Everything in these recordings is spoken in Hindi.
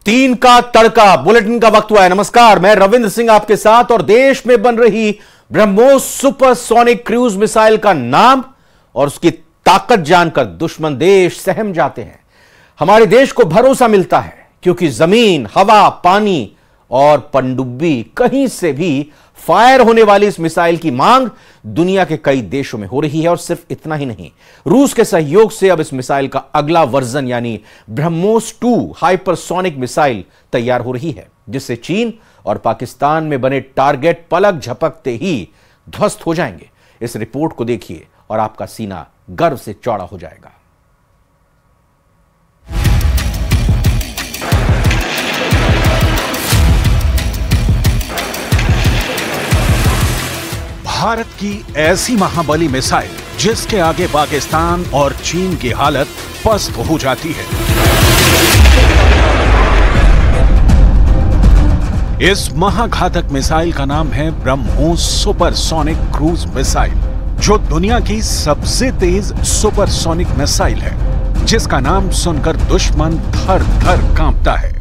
3 का तड़का बुलेटिन का वक्त हुआ है। नमस्कार, मैं रविंद्र सिंह आपके साथ। और देश में बन रही ब्रह्मोस सुपरसोनिक क्रूज मिसाइल का नाम और उसकी ताकत जानकर दुश्मन देश सहम जाते हैं। हमारे देश को भरोसा मिलता है क्योंकि जमीन, हवा, पानी और पनडुब्बी कहीं से भी फायर होने वाली इस मिसाइल की मांग दुनिया के कई देशों में हो रही है। और सिर्फ इतना ही नहीं, रूस के सहयोग से अब इस मिसाइल का अगला वर्जन यानी ब्रह्मोस 2 हाइपरसोनिक मिसाइल तैयार हो रही है, जिससे चीन और पाकिस्तान में बने टारगेट पलक झपकते ही ध्वस्त हो जाएंगे। इस रिपोर्ट को देखिए और आपका सीना गर्व से चौड़ा हो जाएगा। भारत की ऐसी महाबली मिसाइल जिसके आगे पाकिस्तान और चीन की हालत पस्त हो जाती है। इस महाघातक मिसाइल का नाम है ब्रह्मोस सुपरसोनिक क्रूज मिसाइल, जो दुनिया की सबसे तेज सुपरसोनिक मिसाइल है, जिसका नाम सुनकर दुश्मन थर थर कांपता है।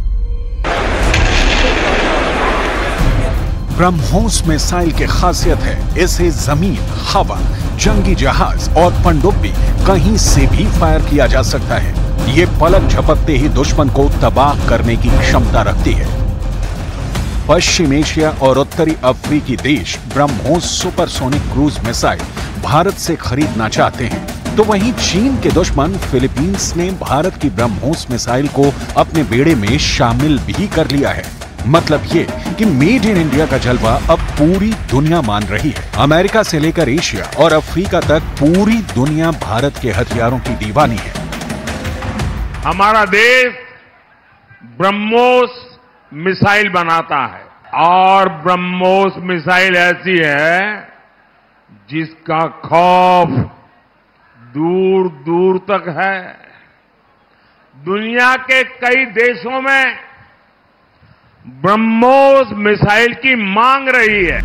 ब्रह्मोस मिसाइल की खासियत है इसे जमीन, हवा, जंगी जहाज और पनडुब्बी कहीं से भी फायर किया जा सकता है। ये पलक झपकते ही दुश्मन को तबाह करने की क्षमता रखती है। पश्चिम एशिया और उत्तरी अफ्रीकी देश BrahMos supersonic cruise missile Bharat से खरीदना चाहते हैं, तो वहीं चीन के दुश्मन फिलीपींस ने भारत की ब्रह्मोस मिसाइल को अपने बेड़े में शामिल भी कर लिया है। मतलब ये कि मेड इन इंडिया का जलवा अब पूरी दुनिया मान रही है। अमेरिका से लेकर एशिया और अफ्रीका तक पूरी दुनिया भारत के हथियारों की दीवानी है। हमारा देश ब्रह्मोस मिसाइल बनाता है और ब्रह्मोस मिसाइल ऐसी है जिसका खौफ दूर दूर तक है। दुनिया के कई देशों में ब्रह्मोस मिसाइल की मांग रही है।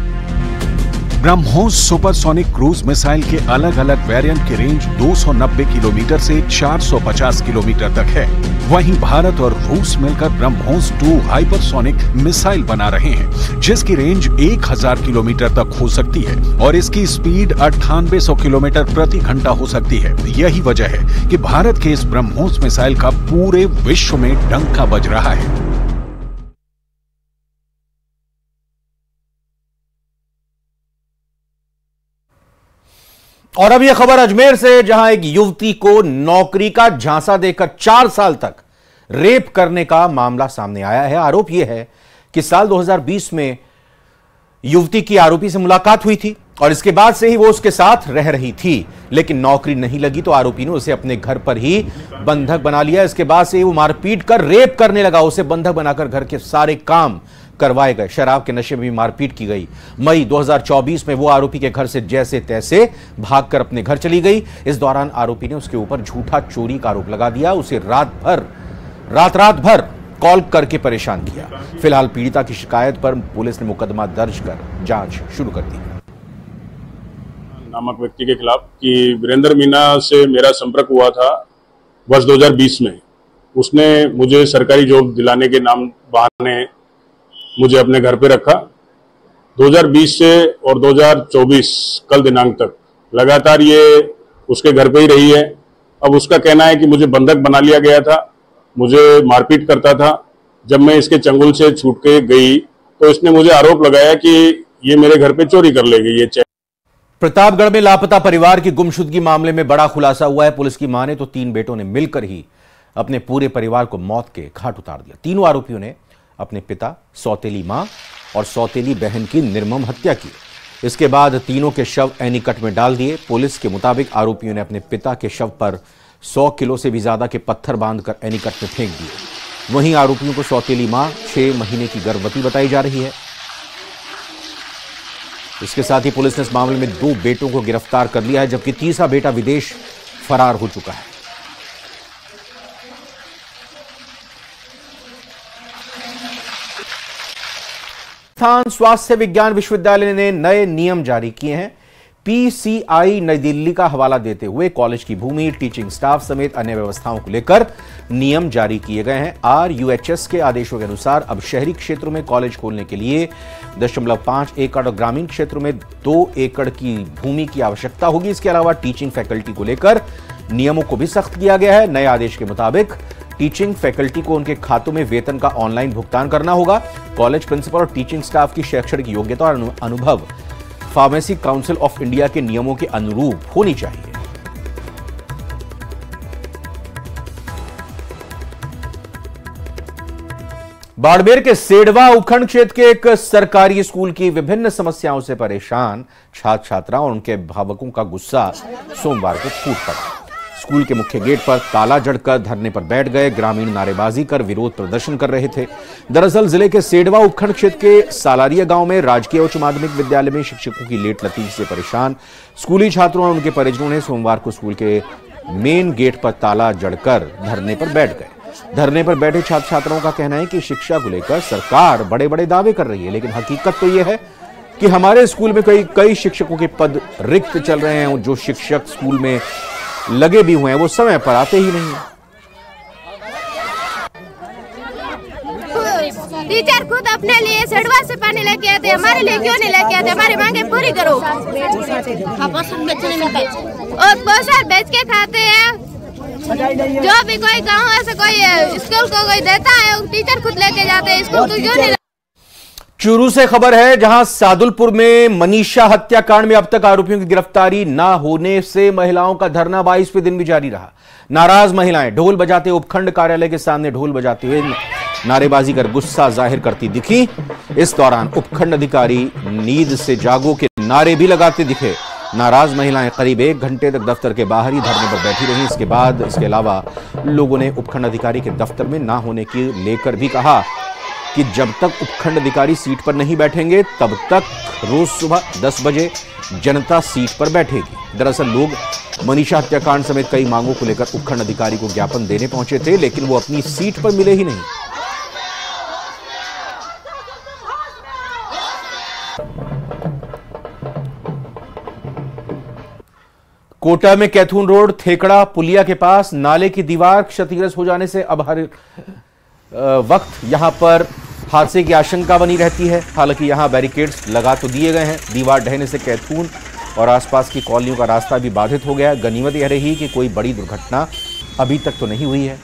ब्रह्मोस सुपरसोनिक क्रूज मिसाइल के अलग अलग वेरिएंट की रेंज 290 किलोमीटर से 450 किलोमीटर तक है। वहीं भारत और रूस मिलकर ब्रह्मोस 2 हाइपरसोनिक मिसाइल बना रहे हैं, जिसकी रेंज 1000 किलोमीटर तक हो सकती है और इसकी स्पीड 9800 किलोमीटर प्रति घंटा हो सकती है। यही वजह है कि भारत के इस ब्रह्मोस मिसाइल का पूरे विश्व में डंका बज रहा है। और अब यह खबर अजमेर से, जहां एक युवती को नौकरी का झांसा देकर 4 साल तक रेप करने का मामला सामने आया है। आरोप यह है कि साल 2020 में युवती की आरोपी से मुलाकात हुई थी और इसके बाद से ही वो उसके साथ रह रही थी, लेकिन नौकरी नहीं लगी तो आरोपी ने उसे अपने घर पर ही बंधक बना लिया। इसके बाद से वो मारपीट कर रेप करने लगा। उसे बंधक बनाकर घर के सारे काम करवाए गए। शराब के नशे में भी मारपीट की गई। मई 2024 में वो आरोपी के घर से जैसे तैसे भागकर अपने घर चली गई। इस दौरान आरोपी ने उसके ऊपर झूठा चोरी का आरोप लगा दिया। उसे रात भर कॉल करके परेशान किया। फिलहाल पीड़िता की शिकायत पर पुलिस ने मुकदमा दर्ज कर जांच शुरू कर दी। नामक व्यक्ति के खिलाफ कि वीरेंद्र मीना से मेरा संपर्क हुआ था वर्ष 2020 में। उसने मुझे सरकारी जॉब दिलाने के नाम बहाने मुझे अपने घर पे रखा। 2020 से और 2024 कल दिनांक तक लगातार ये उसके घर पे ही रही है। अब उसका कहना है कि मुझे बंधक बना लिया गया था, मुझे मारपीट करता था। जब मैं इसके चंगुल से छूट के गई तो इसने मुझे आरोप लगाया कि ये मेरे घर पे चोरी कर ले गई। ये प्रतापगढ़ में लापता परिवार की गुमशुदगी मामले में बड़ा खुलासा हुआ है। पुलिस की माने तो 3 बेटों ने मिलकर ही अपने पूरे परिवार को मौत के घाट उतार दिया। तीनों आरोपियों ने अपने पिता, सौतेली मां और सौतेली बहन की निर्मम हत्या की। इसके बाद तीनों के शव एनीकट में डाल दिए। पुलिस के मुताबिक आरोपियों ने अपने पिता के शव पर 100 किलो से भी ज्यादा के पत्थर बांधकर एनीकट में फेंक दिए। वहीं आरोपियों को सौतेली मां 6 महीने की गर्भवती बताई जा रही है। इसके साथ ही पुलिस ने इस मामले में 2 बेटों को गिरफ्तार कर लिया है, जबकि तीसरा बेटा विदेश फरार हो चुका है। राजस्थान स्वास्थ्य विज्ञान विश्वविद्यालय ने नए नियम जारी किए हैं। पीसीआई नई दिल्ली का हवाला देते हुए कॉलेज की भूमि, टीचिंग स्टाफ समेत अन्य व्यवस्थाओं को लेकर नियम जारी किए गए हैं। RUHS के आदेशों के अनुसार अब शहरी क्षेत्रों में कॉलेज खोलने के लिए 0.5 एकड़ और ग्रामीण क्षेत्रों में 2 एकड़ की भूमि की आवश्यकता होगी। इसके अलावा टीचिंग फैकल्टी को लेकर नियमों को भी सख्त किया गया है। नए आदेश के मुताबिक टीचिंग फैकल्टी को उनके खातों में वेतन का ऑनलाइन भुगतान करना होगा। कॉलेज प्रिंसिपल और टीचिंग स्टाफ की शैक्षणिक योग्यता और अनुभव फार्मेसी काउंसिल ऑफ इंडिया के नियमों के अनुरूप होनी चाहिए। बाड़मेर के सेडवा उपखंड क्षेत्र के एक सरकारी स्कूल की विभिन्न समस्याओं से परेशान छात्र छात्राओं और उनके अभिभावकों का गुस्सा सोमवार को फूट पड़ा। स्कूल के मुख्य गेट पर ताला जड़कर धरने पर बैठ गए। ग्रामीण नारेबाजी कर विरोध प्रदर्शन कर रहे थे। दरअसल जिले के सेडवा उपखंड क्षेत्र के सालारिया गांव में राजकीय उच्च माध्यमिक विद्यालय में शिक्षकों की लेट लतीफ से परेशान स्कूली छात्रों और उनके परिजनों ने सोमवार को स्कूल के मेन गेट पर ताला जड़कर धरने पर बैठ गए। धरने पर बैठे छात्र छात्राओं का कहना है कि शिक्षा को लेकर सरकार बड़े बड़े दावे कर रही है, लेकिन हकीकत तो यह है कि हमारे स्कूल में कई शिक्षकों के पद रिक्त चल रहे हैं। जो शिक्षक स्कूल में लगे भी हुए हैं वो समय पर आते ही नहीं है। टीचर खुद अपने लिए सेडवा से पानी लेके आते, हमारे लिए क्यों नहीं लेके आते? हमारी मांगे पूरी करो। और पोषण बेच के खाते हैं। जो भी कोई गाँव ऐसे कोई स्कूल को कोई देता है, टीचर खुद लेके जाते हैं। स्कूल को क्यों नहीं? चूरू से खबर है, जहां सादुलपुर में मनीषा हत्याकांड में अब तक आरोपियों की गिरफ्तारी न होने से महिलाओं का धरना 22वें दिन भी जारी रहा। नाराज महिलाएं ढोल बजाते उपखंड कार्यालय के सामने ढोल बजाते हुए नारेबाजी कर गुस्सा जाहिर करती दिखी। इस दौरान उपखंड अधिकारी नींद से जागो के नारे भी लगाते दिखे। नाराज महिलाएं करीब 1 घंटे तक दफ्तर के बाहर ही धरने पर बैठी रहीं। इसके अलावा लोगों ने उपखंड अधिकारी के दफ्तर में ना होने की लेकर भी कहा कि जब तक उपखंड अधिकारी सीट पर नहीं बैठेंगे तब तक रोज सुबह 10 बजे जनता सीट पर बैठेगी। दरअसल लोग मनीषा हत्याकांड समेत कई मांगों को लेकर उपखंड अधिकारी को ज्ञापन देने पहुंचे थे, लेकिन वो अपनी सीट पर मिले ही नहीं। कोटा में कैथून रोड थेकड़ा पुलिया के पास नाले की दीवार क्षतिग्रस्त हो जाने से अब हर वक्त यहां पर हादसे की आशंका बनी रहती है। हालांकि यहां बैरिकेड्स लगा तो दिए गए हैं। दीवार ढहने से कैथून और आसपास की कॉलोनियों का रास्ता भी बाधित हो गया। गनीमत यह रही कि कोई बड़ी दुर्घटना अभी तक तो नहीं हुई है।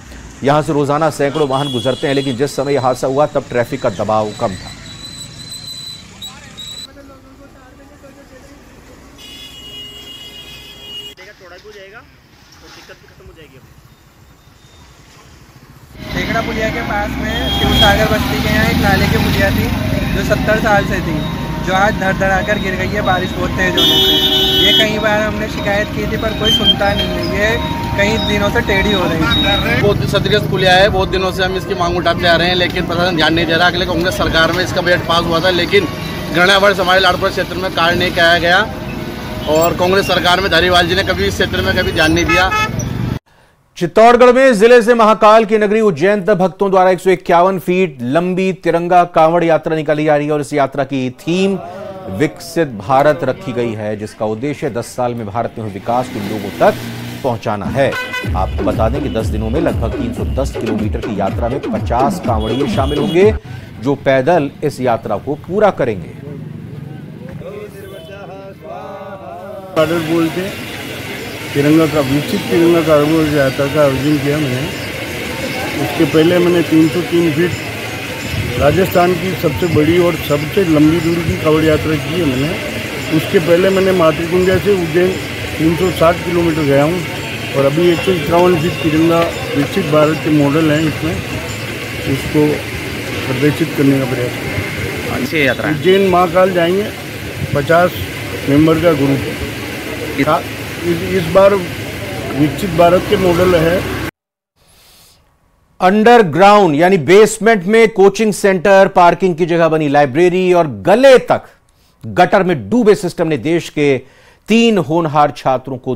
यहां से रोजाना सैकड़ों वाहन गुजरते हैं, लेकिन जिस समय यह हादसा हुआ तब ट्रैफिक का दबाव कम था। थेकड़ा पुलिया के पास में शिवसागर बस्ती के यहाँ एक नाले की पुलिया थी जो 70 साल से थी, जो आज धड़-धड़ाकर गिर गई है बारिश बहुत तेज होने से। ये कई बार हमने शिकायत की थी पर कोई सुनता नहीं है। ये कई दिनों से टेढ़ी हो रही थी। बहुत क्षतिग्रस्त पुलिया है। बहुत दिनों से हम इसकी मांग उठाते आ रहे हैं, लेकिन प्रशासन ध्यान नहीं दे रहा। अगले कांग्रेस सरकार में इसका बजट पास हुआ था, लेकिन गणनावर्ष हमारे लाड़पुर क्षेत्र में कार्य नहीं किया गया और कांग्रेस सरकार में धारीवाल जी ने कभी इस क्षेत्र में कभी ध्यान नहीं दिया। चित्तौड़गढ़ में जिले से महाकाल की नगरी उज्जैन तक भक्तों द्वारा 151 फीट लंबी तिरंगा कांवड़ यात्रा निकाली जा रही है और इस यात्रा की थीम विकसित भारत रखी गई है, जिसका उद्देश्य 10 साल में भारत में हुए विकास को लोगों तक पहुंचाना है। आपको बता दें कि 10 दिनों में लगभग 310 किलोमीटर की यात्रा में 50 कांवड़िये शामिल होंगे जो पैदल इस यात्रा को पूरा करेंगे। बोलते तिरंगा का विकसित तिरंगा कांवड़ यात्रा का आयोजन किया मैंने। उसके पहले मैंने 303 फीट राजस्थान की सबसे बड़ी और सबसे लंबी दूरी की कांवड़ यात्रा की है मैंने। उसके पहले मैंने मातृकुंजा से उज्जैन 360 किलोमीटर गया हूँ और अभी 151 फीट तिरंगा विकसित भारत के मॉडल हैं, इसमें उसको प्रदर्शित करने का प्रयास किया। अच्छी यात्रा है। उज्जैन महाकाल जाएंगे, 50 मेंबर का ग्रुप है। इस बार विकसित भारत के मॉडल है। अंडरग्राउंड यानी बेसमेंट में कोचिंग सेंटर, पार्किंग की जगह बनी लाइब्रेरी और गले तक गटर में डूबे सिस्टम ने देश के 3 होनहार छात्रों को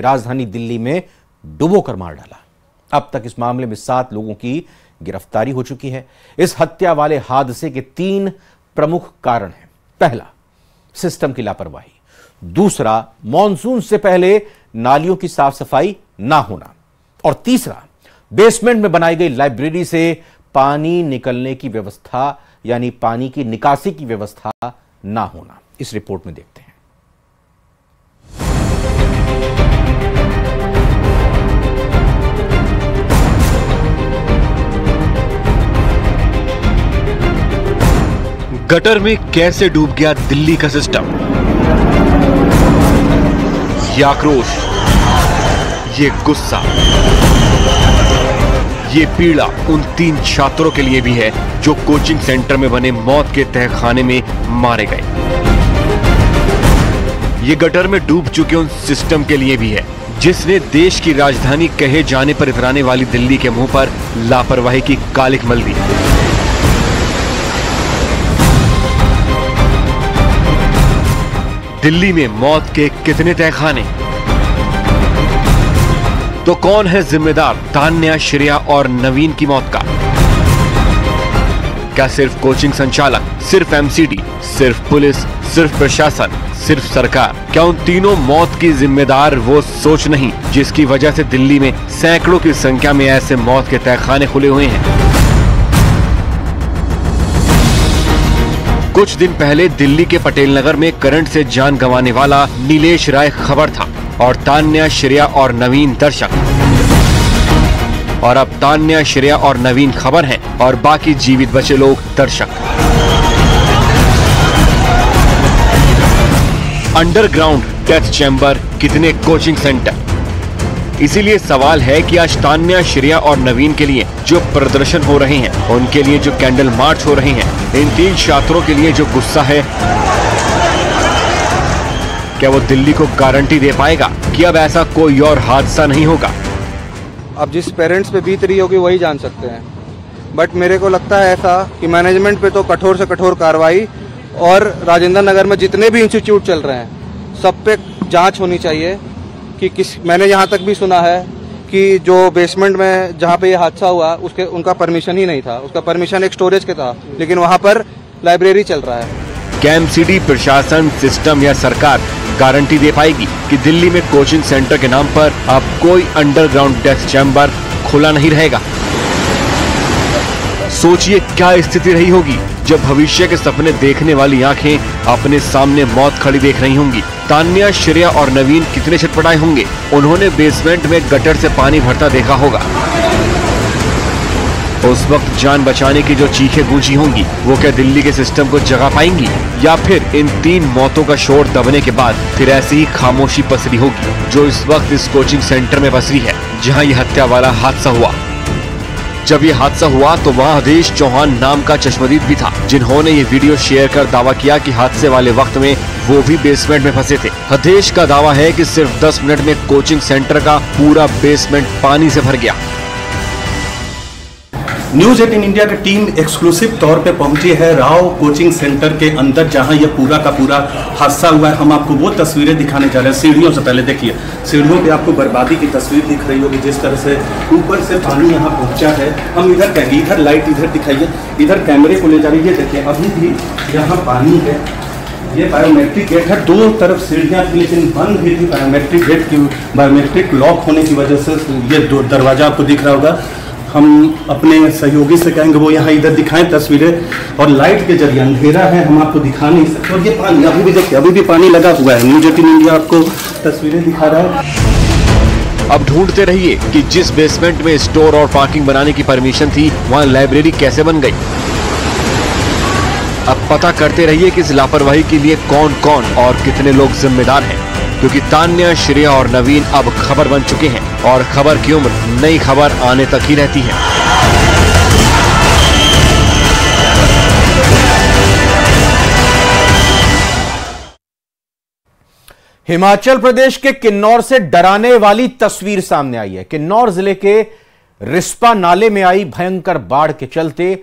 राजधानी दिल्ली में डुबोकर मार डाला। अब तक इस मामले में 7 लोगों की गिरफ्तारी हो चुकी है। इस हत्या वाले हादसे के 3 प्रमुख कारण हैं। पहला, सिस्टम की लापरवाही। दूसरा, मॉनसून से पहले नालियों की साफ सफाई ना होना, और तीसरा, बेसमेंट में बनाई गई लाइब्रेरी से पानी निकलने की व्यवस्था यानी पानी की निकासी की व्यवस्था ना होना। इस रिपोर्ट में देखते हैं। गटर में कैसे डूब गया दिल्ली का सिस्टम? ये आक्रोश, ये गुस्सा, ये पीड़ा उन 3 छात्रों के लिए भी है जो कोचिंग सेंटर में बने मौत के तहखाने में मारे गए। ये गटर में डूब चुके उन सिस्टम के लिए भी है जिसने देश की राजधानी कहे जाने पर इतराने वाली दिल्ली के मुंह पर लापरवाही की कालिख मल दी। दिल्ली में मौत के कितने तहखाने? तो कौन है जिम्मेदार तान्या, श्रेया और नवीन की मौत का? क्या सिर्फ कोचिंग संचालक, सिर्फ एमसीडी, सिर्फ पुलिस, सिर्फ प्रशासन, सिर्फ सरकार? क्या उन तीनों मौत की जिम्मेदार वो सोच नहीं जिसकी वजह से दिल्ली में सैकड़ों की संख्या में ऐसे मौत के तहखाने खुले हुए हैं? कुछ दिन पहले दिल्ली के पटेल नगर में करंट से जान गंवाने वाला नीलेश राय खबर था और तान्या, श्रेया और नवीन दर्शक। और अब तान्या, श्रेया और नवीन खबर हैं और बाकी जीवित बचे लोग दर्शक। अंडरग्राउंड डेथ चैम्बर, कितने कोचिंग सेंटर? इसीलिए सवाल है कि आज तान्या, श्रेया और नवीन के लिए जो प्रदर्शन हो रहे हैं, उनके लिए जो कैंडल मार्च हो रहे हैं, इन 3 छात्रों के लिए जो गुस्सा है, क्या वो दिल्ली को गारंटी दे पाएगा कि अब ऐसा कोई और हादसा नहीं होगा? अब जिस पेरेंट्स पे बीत रही होगी वही जान सकते हैं, बट मेरे को लगता है ऐसा कि मैनेजमेंट पे तो कठोर से कठोर कार्रवाई, और राजेंद्र नगर में जितने भी इंस्टीट्यूट चल रहे हैं सब पे जांच होनी चाहिए कि मैंने यहाँ तक भी सुना है कि जो बेसमेंट में जहाँ पे ये हादसा हुआ उनका परमिशन ही नहीं था, उसका परमिशन एक स्टोरेज के था, लेकिन वहाँ पर लाइब्रेरी चल रहा है। क्या एमसीडी, प्रशासन, सिस्टम या सरकार गारंटी दे पाएगी कि दिल्ली में कोचिंग सेंटर के नाम पर अब कोई अंडरग्राउंड डेथ चैम्बर खुला नहीं रहेगा? सोचिए क्या स्थिति रही होगी जब भविष्य के सपने देखने वाली आंखें अपने सामने मौत खड़ी देख रही होंगी। तान्या, श्रेया और नवीन कितने छटपटाए होंगे। उन्होंने बेसमेंट में गटर से पानी भरता देखा होगा। उस वक्त जान बचाने की जो चीखें गूंजी होंगी, वो क्या दिल्ली के सिस्टम को जगा पाएंगी, या फिर इन 3 मौतों का शोर दबने के बाद फिर ऐसी ही खामोशी पसरी होगी जो इस वक्त इस कोचिंग सेंटर में पसरी है जहां ये हत्या वाला हादसा हुआ। जब ये हादसा हुआ तो वहाँ हदेश चौहान नाम का चश्मदीद भी था, जिन्होंने ये वीडियो शेयर कर दावा किया कि हादसे वाले वक्त में वो भी बेसमेंट में फंसे थे। हदेश का दावा है कि सिर्फ 10 मिनट में कोचिंग सेंटर का पूरा बेसमेंट पानी से भर गया। न्यूज़ 18 इंडिया की टीम एक्सक्लूसिव तौर पे पहुंची है राव कोचिंग सेंटर के अंदर, जहां ये पूरा का पूरा हादसा हुआ है। हम आपको वो तस्वीरें दिखाने जा रहे हैं। सीढ़ियों से पहले देखिए, सीढ़ियों पे आपको बर्बादी की तस्वीर दिख रही होगी, जिस तरह से ऊपर से पानी यहाँ पहुंचा है। हम इधर लाइट इधर दिखाइए, इधर कैमरे को ले जा रही है। देखिए अभी भी यहाँ पानी है। ये बायोमेट्रिक गेट है, 2 तरफ सीढ़ियाँ थी लेकिन बंद भी थी बायोमेट्रिक गेट की, बायोमेट्रिक लॉक होने की वजह से ये दरवाजा आपको दिख रहा होगा। हम अपने सहयोगी से कहेंगे वो यहाँ इधर दिखाएं तस्वीरें, और लाइट के जरिए, अंधेरा है हम आपको दिखा नहीं सकते। और ये पानी अभी भी देखिए, अभी भी पानी लगा हुआ है। न्यूज़ 18 इंडिया आपको तस्वीरें दिखा रहा है। अब ढूंढते रहिए कि जिस बेसमेंट में स्टोर और पार्किंग बनाने की परमिशन थी, वहाँ लाइब्रेरी कैसे बन गई। अब पता करते रहिए कि इस लापरवाही के लिए कौन कौन और कितने लोग जिम्मेदार हैं, क्योंकि तान्या, श्रेया और नवीन अब खबर बन चुके हैं और खबर की उम्र नई खबर आने तक ही रहती है। हिमाचल प्रदेश के किन्नौर से डराने वाली तस्वीर सामने आई है। किन्नौर जिले के रिस्पा नाले में आई भयंकर बाढ़ के चलते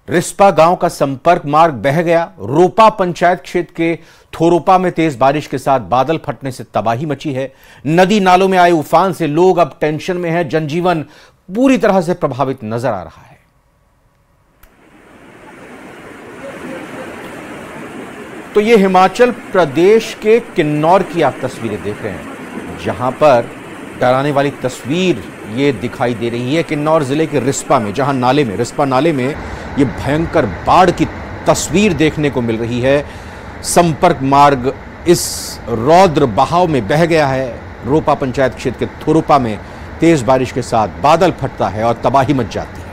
रिस्पा गांव का संपर्क मार्ग बह गया। रोपा पंचायत क्षेत्र के थोरोपा में तेज बारिश के साथ बादल फटने से तबाही मची है। नदी नालों में आए उफान से लोग अब टेंशन में हैं। जनजीवन पूरी तरह से प्रभावित नजर आ रहा है। तो ये हिमाचल प्रदेश के किन्नौर की आप तस्वीरें देख रहे हैं, जहां पर डराने वाली तस्वीर ये दिखाई दे रही है। किन्नौर जिले के रिस्पा में, जहां रिस्पा नाले में ये भयंकर बाढ़ की तस्वीर देखने को मिल रही है। संपर्क मार्ग इस रौद्र बहाव में बह गया है। रोपा पंचायत क्षेत्र के थुरुपा में तेज बारिश के साथ बादल फटता है और तबाही मच जाती है।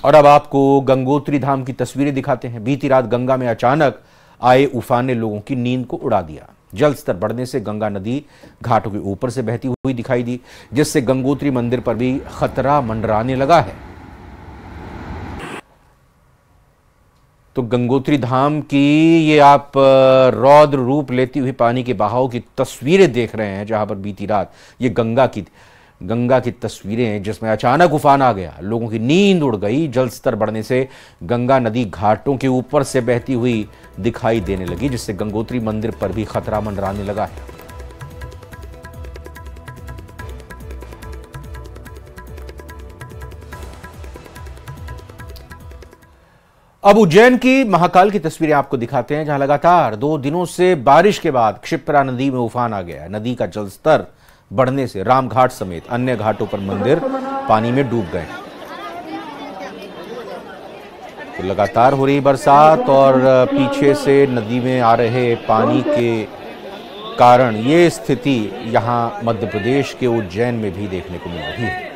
और अब आपको गंगोत्री धाम की तस्वीरें दिखाते हैं। बीती रात गंगा में अचानक आए उफान ने लोगों की नींद को उड़ा दिया। जल स्तर बढ़ने से गंगा नदी घाटों के ऊपर से बहती हुई दिखाई दी, जिससे गंगोत्री मंदिर पर भी खतरा मंडराने लगा है। तो गंगोत्री धाम की ये आप रौद्र रूप लेती हुई पानी के बहाव की तस्वीरें देख रहे हैं, जहां पर बीती रात ये गंगा की तस्वीरें हैं, जिसमें अचानक उफान आ गया, लोगों की नींद उड़ गई। जल स्तर बढ़ने से गंगा नदी घाटों के ऊपर से बहती हुई दिखाई देने लगी, जिससे गंगोत्री मंदिर पर भी खतरा मंडराने लगा है। अब उज्जैन की महाकाल की तस्वीरें आपको दिखाते हैं, जहां लगातार 2 दिनों से बारिश के बाद क्षिप्रा नदी में उफान आ गया। नदी का जलस्तर बढ़ने से रामघाट समेत अन्य घाटों पर मंदिर पानी में डूब गए। तो लगातार हो रही बरसात और पीछे से नदी में आ रहे पानी के कारण ये स्थिति यहां मध्य प्रदेश के उज्जैन में भी देखने को मिल रही है।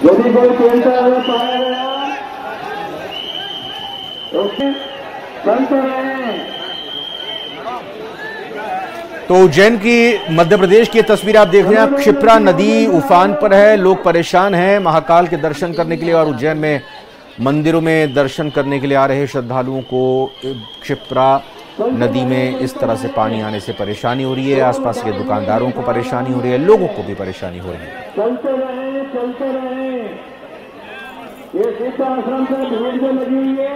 यदि कोई खेलता हुआ पाया गया तो उज्जैन की मध्य प्रदेश की तस्वीर आप देख रहे हैं। क्षिप्रा नदी उफान पर है, लोग परेशान हैं महाकाल के दर्शन करने के लिए, और उज्जैन में मंदिरों में दर्शन करने के लिए आ रहे श्रद्धालुओं को क्षिप्रा नदी में इस तरह से पानी आने से परेशानी हो रही है। आसपास के दुकानदारों को परेशानी हो रही है, लोगों को भी परेशानी हो रही है। चलते रहे ये सीता आश्रम से भीड़ जो लगी हुई है।